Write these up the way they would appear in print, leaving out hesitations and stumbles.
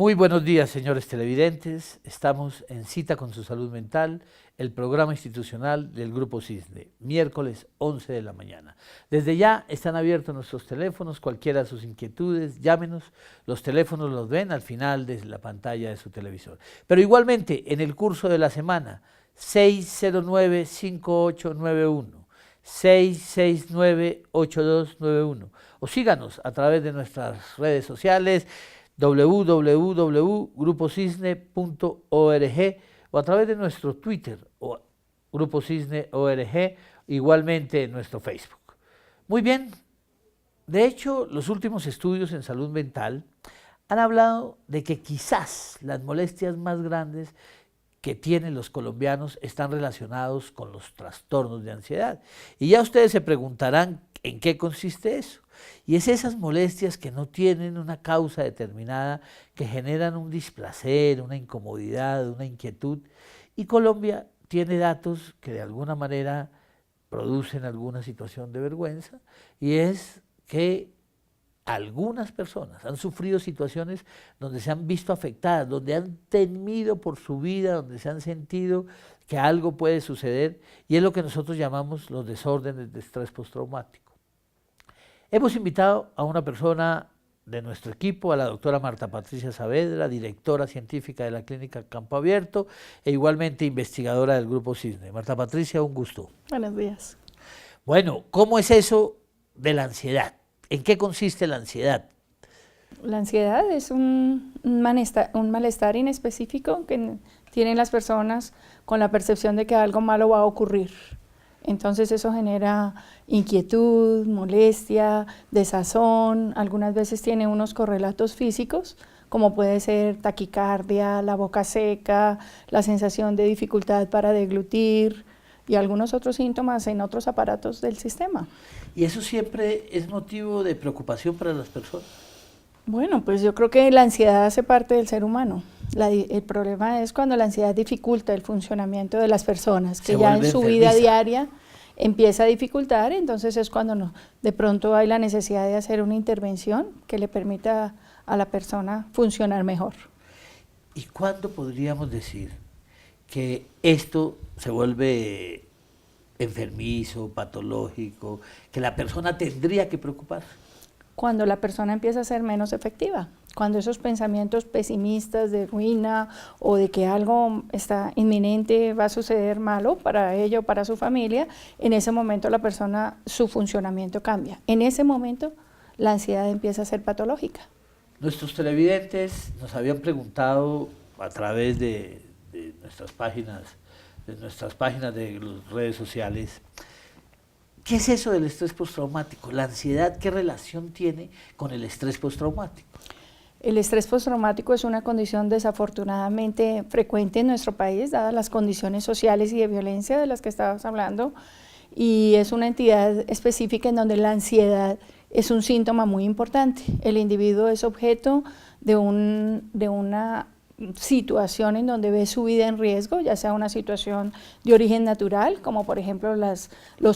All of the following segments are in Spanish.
Muy buenos días, señores televidentes. Estamos en Cita con su Salud Mental, el programa institucional del Grupo Cisne, miércoles 11 de la mañana. Desde ya están abiertos nuestros teléfonos, cualquiera de sus inquietudes, llámenos. Los teléfonos los ven al final de la pantalla de su televisor. Pero igualmente, en el curso de la semana, 609-5891. 669-8291 o síganos a través de nuestras redes sociales www.grupocisne.org o a través de nuestro Twitter o Grupo Cisne ORG, igualmente en nuestro Facebook. Muy bien, de hecho los últimos estudios en salud mental han hablado de que quizás las molestias más grandes que tienen los colombianos están relacionados con los trastornos de ansiedad. Y ya ustedes se preguntarán en qué consiste eso. Y es esas molestias que no tienen una causa determinada, que generan un displacer, una incomodidad, una inquietud. Y Colombia tiene datos que de alguna manera producen alguna situación de vergüenza, y es que algunas personas han sufrido situaciones donde se han visto afectadas, donde han temido por su vida, donde se han sentido que algo puede suceder, y es lo que nosotros llamamos los desórdenes de estrés postraumático. Hemos invitado a una persona de nuestro equipo, a la doctora Marta Patricia Saavedra, directora científica de la Clínica Campo Abierto e igualmente investigadora del Grupo Cisne. Marta Patricia, un gusto. Buenos días. Bueno, ¿cómo es eso de la ansiedad? ¿En qué consiste la ansiedad? La ansiedad es un malestar inespecífico que tienen las personas con la percepción de que algo malo va a ocurrir. Entonces eso genera inquietud, molestia, desazón, algunas veces tiene unos correlatos físicos, como puede ser taquicardia, la boca seca, la sensación de dificultad para deglutir y algunos otros síntomas en otros aparatos del sistema. ¿Y eso siempre es motivo de preocupación para las personas? Bueno, pues yo creo que la ansiedad hace parte del ser humano. El problema es cuando la ansiedad dificulta el funcionamiento de las personas, que ya en su vida diaria empieza a dificultar, entonces es cuando de pronto hay la necesidad de hacer una intervención que le permita a la persona funcionar mejor. ¿Y cuándo podríamos decir que esto se vuelve enfermizo, patológico, que la persona tendría que preocuparse? Cuando la persona empieza a ser menos efectiva, cuando esos pensamientos pesimistas de ruina o de que algo está inminente, va a suceder malo para ella o para su familia, en ese momento la persona, su funcionamiento cambia. En ese momento la ansiedad empieza a ser patológica. Nuestros televidentes nos habían preguntado a través de nuestras páginas de las redes sociales, ¿qué es eso del estrés postraumático? ¿La ansiedad qué relación tiene con el estrés postraumático? El estrés postraumático es una condición desafortunadamente frecuente en nuestro país, dadas las condiciones sociales y de violencia de las que estabas hablando, y es una entidad específica en donde la ansiedad es un síntoma muy importante. El individuo es objeto de una situación en donde ve su vida en riesgo, ya sea una situación de origen natural, como por ejemplo los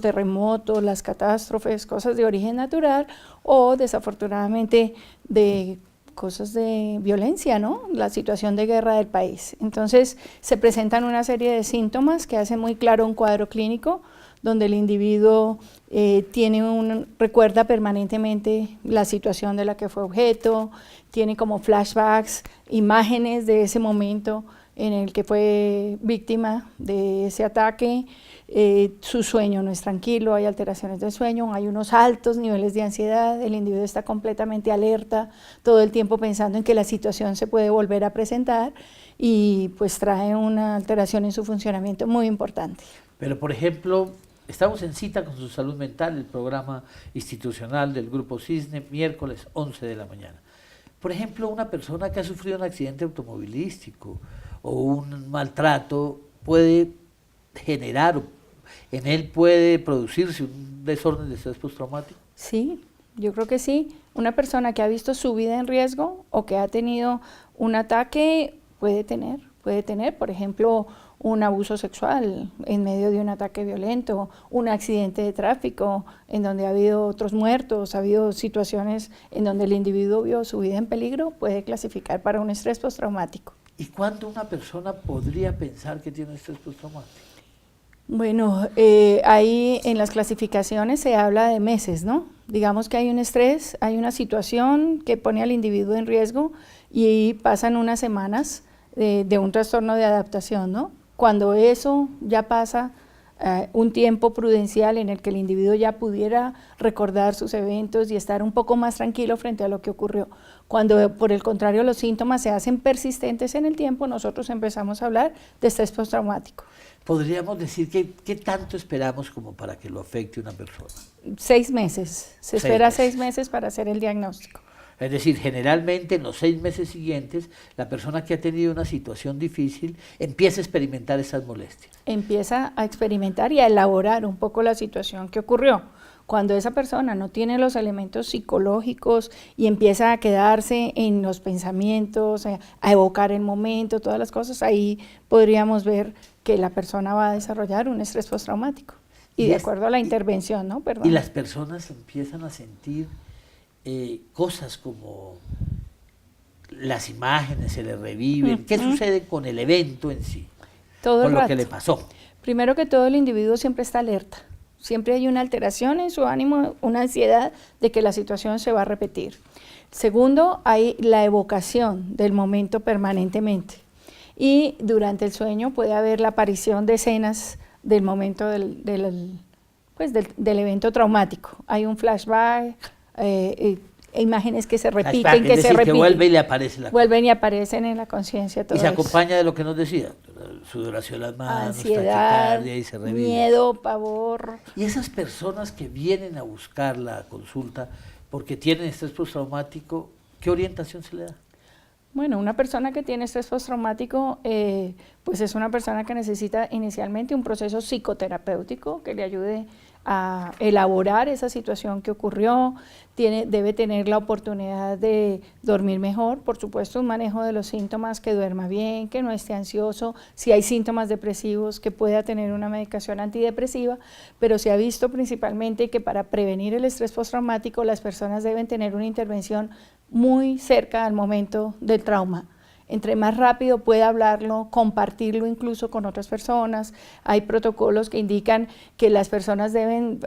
terremotos, las catástrofes, cosas de origen natural, o desafortunadamente de cosas de violencia, ¿no? La situación de guerra del país. Entonces se presentan una serie de síntomas que hacen muy claro un cuadro clínico donde el individuo recuerda permanentemente la situación de la que fue objeto, tiene como flashbacks, imágenes de ese momento en el que fue víctima de ese ataque, su sueño no es tranquilo, hay alteraciones del sueño, hay unos altos niveles de ansiedad, el individuo está completamente alerta, todo el tiempo pensando en que la situación se puede volver a presentar y pues trae una alteración en su funcionamiento muy importante. Pero por ejemplo, estamos en Cita con su Salud Mental, el programa institucional del Grupo Cisne, miércoles 11 de la mañana. Por ejemplo, una persona que ha sufrido un accidente automovilístico o un maltrato puede generar, en él puede producirse un desorden de estrés postraumático. Sí, yo creo que sí. Una persona que ha visto su vida en riesgo o que ha tenido un ataque puede tener, por ejemplo, un abuso sexual en medio de un ataque violento, un accidente de tráfico en donde ha habido otros muertos, ha habido situaciones en donde el individuo vio su vida en peligro, puede clasificar para un estrés postraumático. ¿Y cuándo una persona podría pensar que tiene estrés postraumático? Bueno, ahí en las clasificaciones se habla de meses, ¿no? Digamos que hay un estrés, hay una situación que pone al individuo en riesgo y pasan unas semanas de un trastorno de adaptación, ¿no? Cuando eso ya pasa un tiempo prudencial en el que el individuo ya pudiera recordar sus eventos y estar un poco más tranquilo frente a lo que ocurrió. Cuando por el contrario los síntomas se hacen persistentes en el tiempo, nosotros empezamos a hablar de estrés postraumático. Podríamos decir que ¿qué tanto esperamos como para que lo afecte una persona? 6 meses, se espera 6 meses para hacer el diagnóstico. Es decir, generalmente en los 6 meses siguientes, la persona que ha tenido una situación difícil empieza a experimentar esas molestias. Empieza a experimentar y a elaborar un poco la situación que ocurrió. Cuando esa persona no tiene los elementos psicológicos y empieza a quedarse en los pensamientos, a evocar el momento, todas las cosas, ahí podríamos ver que la persona va a desarrollar un estrés postraumático. Y de acuerdo a la intervención, ¿no? Perdón. Y las personas empiezan a sentir cosas como las imágenes se le reviven. ¿Qué sucede con el evento en sí? Todo el con lo rato. que le pasó. Primero que todo, el individuo siempre está alerta. Siempre hay una alteración en su ánimo, una ansiedad de que la situación se va a repetir. Segundo, hay la evocación del momento permanentemente. Y durante el sueño puede haber la aparición de escenas del momento del evento traumático. Hay un flashback, imágenes que se repiten, que se repiten. Que vuelve y le aparece la vuelven y aparecen en la conciencia. Y se acompaña de lo que nos decía, sudoración de las manos, ansiedad, taquicardia, y se revive. Miedo, pavor. Y esas personas que vienen a buscar la consulta porque tienen estrés postraumático, ¿qué orientación se le da? Bueno, una persona que tiene estrés postraumático, pues es una persona que necesita inicialmente un proceso psicoterapéutico que le ayude a elaborar esa situación que ocurrió, debe tener la oportunidad de dormir mejor, por supuesto un manejo de los síntomas, que duerma bien, que no esté ansioso, si hay síntomas depresivos que pueda tener una medicación antidepresiva, pero se ha visto principalmente que para prevenir el estrés postraumático las personas deben tener una intervención muy cerca al momento del trauma. Entre más rápido pueda hablarlo, compartirlo incluso con otras personas. Hay protocolos que indican que las personas deben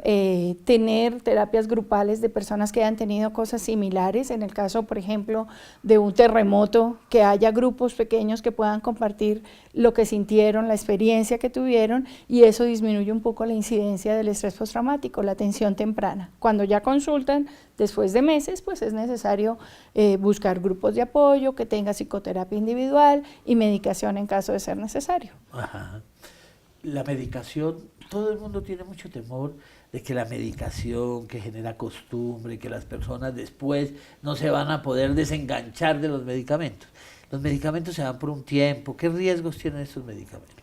tener terapias grupales de personas que hayan tenido cosas similares. En el caso, por ejemplo, de un terremoto, que haya grupos pequeños que puedan compartir lo que sintieron, la experiencia que tuvieron, y eso disminuye un poco la incidencia del estrés postraumático, la atención temprana. Cuando ya consultan, después de meses, pues es necesario buscar grupos de apoyo, que tenga psicoterapia individual y medicación en caso de ser necesario. Ajá. La medicación, todo el mundo tiene mucho temor de que la medicación que genera costumbre, que las personas después no se van a poder desenganchar de los medicamentos. Los medicamentos se dan por un tiempo. ¿Qué riesgos tienen estos medicamentos?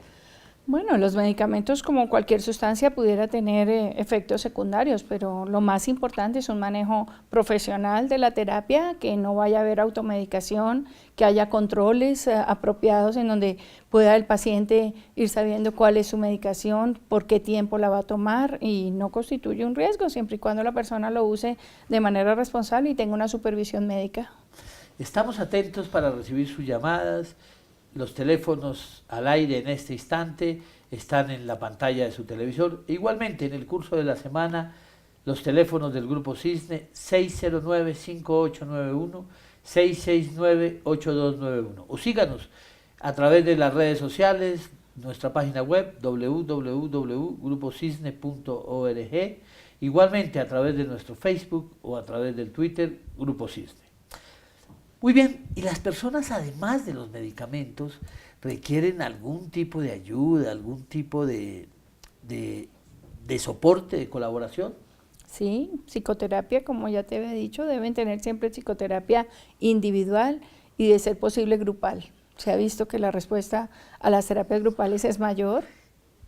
Bueno, los medicamentos, como cualquier sustancia, pudiera tener efectos secundarios, pero lo más importante es un manejo profesional de la terapia, que no vaya a haber automedicación, que haya controles apropiados en donde pueda el paciente ir sabiendo cuál es su medicación, por qué tiempo la va a tomar, y no constituye un riesgo siempre y cuando la persona lo use de manera responsable y tenga una supervisión médica. Estamos atentos para recibir sus llamadas. Los teléfonos al aire en este instante están en la pantalla de su televisor. Igualmente, en el curso de la semana, los teléfonos del Grupo Cisne, 609-5891, 669-8291. O síganos a través de las redes sociales, nuestra página web, www.grupocisne.org, igualmente a través de nuestro Facebook o a través del Twitter, Grupo Cisne. Muy bien, y las personas, además de los medicamentos, requieren algún tipo de ayuda, algún tipo de soporte, de colaboración. Sí, psicoterapia, como ya te había dicho, deben tener siempre psicoterapia individual y de ser posible grupal. Se ha visto que la respuesta a las terapias grupales es mayor.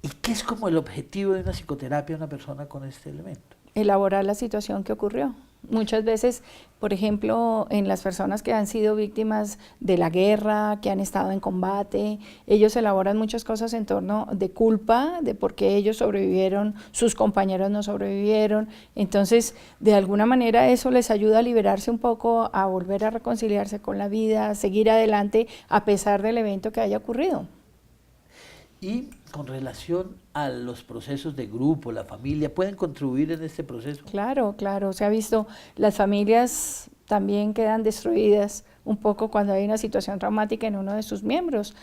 ¿Y qué es como el objetivo de una psicoterapia de una persona con este elemento? Elaborar la situación que ocurrió. Muchas veces, por ejemplo, en las personas que han sido víctimas de la guerra, que han estado en combate, ellos elaboran muchas cosas en torno de culpa, de por qué ellos sobrevivieron, sus compañeros no sobrevivieron. Entonces, de alguna manera eso les ayuda a liberarse un poco, a volver a reconciliarse con la vida, a seguir adelante a pesar del evento que haya ocurrido. Y con relación a los procesos de grupo, la familia, ¿pueden contribuir en este proceso? Claro, claro, se ha visto, las familias también quedan destruidas un poco cuando hay una situación traumática en uno de sus miembros.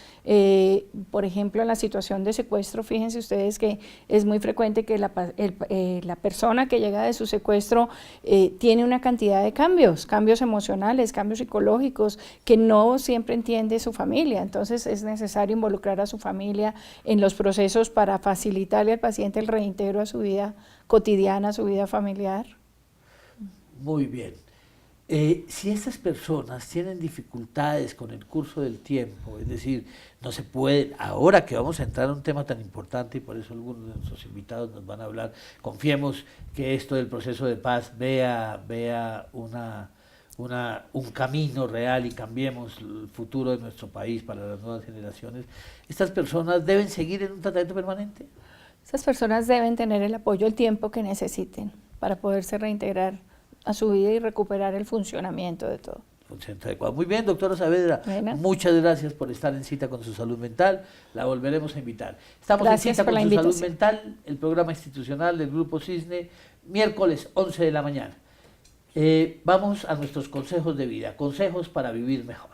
Por ejemplo, en la situación de secuestro, fíjense ustedes que es muy frecuente que la persona que llega de su secuestro tiene una cantidad de cambios emocionales, cambios psicológicos, que no siempre entiende su familia. Entonces es necesario involucrar a su familia en los procesos para facilitarle al paciente el reintegro a su vida cotidiana, a su vida familiar. Muy bien. Si estas personas tienen dificultades con el curso del tiempo, es decir, no se pueden, ahora que vamos a entrar a un tema tan importante y por eso algunos de nuestros invitados nos van a hablar, confiemos que esto del proceso de paz vea un camino real y cambiemos el futuro de nuestro país para las nuevas generaciones, ¿estas personas deben seguir en un tratamiento permanente? Estas personas deben tener el apoyo el tiempo que necesiten para poderse reintegrar a su vida y recuperar el funcionamiento de todo. Muy bien, doctora Saavedra, Bueno. Muchas gracias por estar en Cita con su Salud Mental, la volveremos a invitar. Estamos Gracias en Cita por con la su invitación. Salud Mental, el programa institucional del Grupo Cisne, miércoles 11 de la mañana. Vamos a nuestros consejos de vida, consejos para vivir mejor.